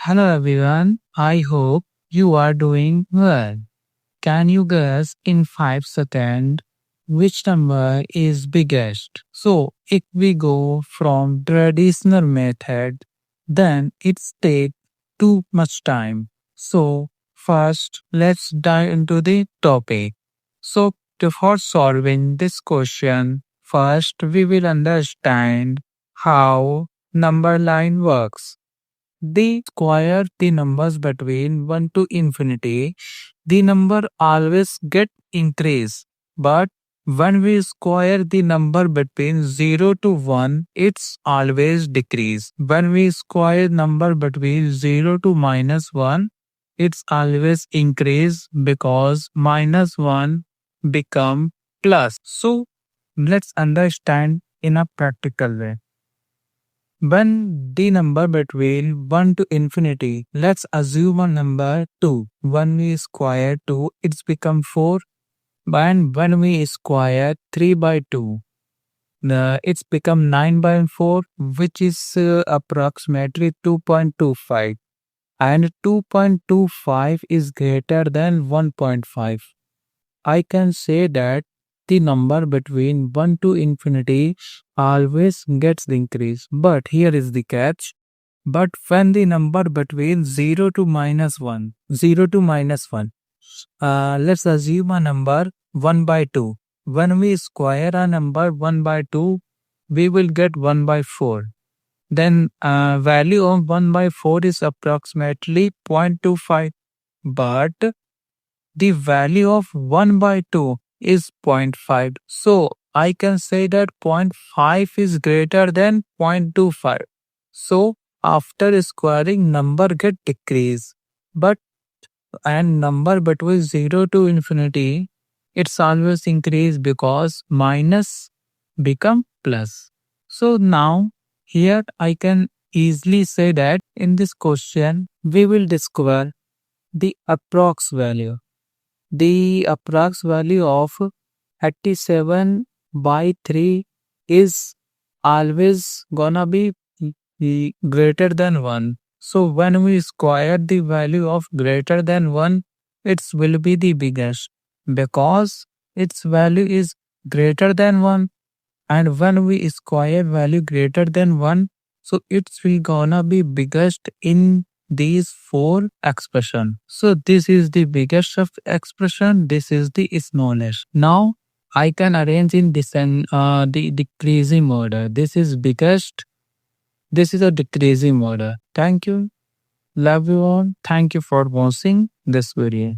Hello everyone, I hope you are doing well. Can you guess in 5 seconds which number is biggest? So, if we go from traditional method, then it's take too much time. So, first let's dive into the topic. So, before solving this question, first we will understand how number line works. They square the numbers between 1 to infinity. The number always get increase. But when we square the number between 0 to 1, it's always decrease. When we square number between 0 to -1, it's always increase because -1 become plus. So let's understand in a practical way. When the number between 1 to infinity, let's assume a number 2. When we square 2, it's become 4. And when we square 3 by 2, it's become 9 by 4, which is approximately 2.25. And 2.25 is greater than 1.5. I can say that the number between 1 to infinity always gets increased. But here is the catch. But when the number between 0 to -1, 0 to -1, let's assume a number 1 by 2. When we square a number 1 by 2, we will get 1 by 4. Then value of 1 by 4 is approximately 0.25. But the value of 1 by 2 is zero point 0.5. So I can say that zero point 0.5 is greater than 0.25. So after squaring number get decrease. But and number between 0 to infinity, it's always increase because minus become plus. So now here I can easily say that in this question we will discover the approx value. The approx value of 87 by 3 is always gonna be greater than 1. So when we square the value of greater than 1, it will be the biggest because its value is greater than 1. And when we square value greater than 1, so it's will gonna be biggest in these four expression. So this is the biggest of expression. This is the smallest. Now I can arrange in the decreasing order. This is biggest. This is a decreasing order. Thank you. Love you all. Thank you for watching this video.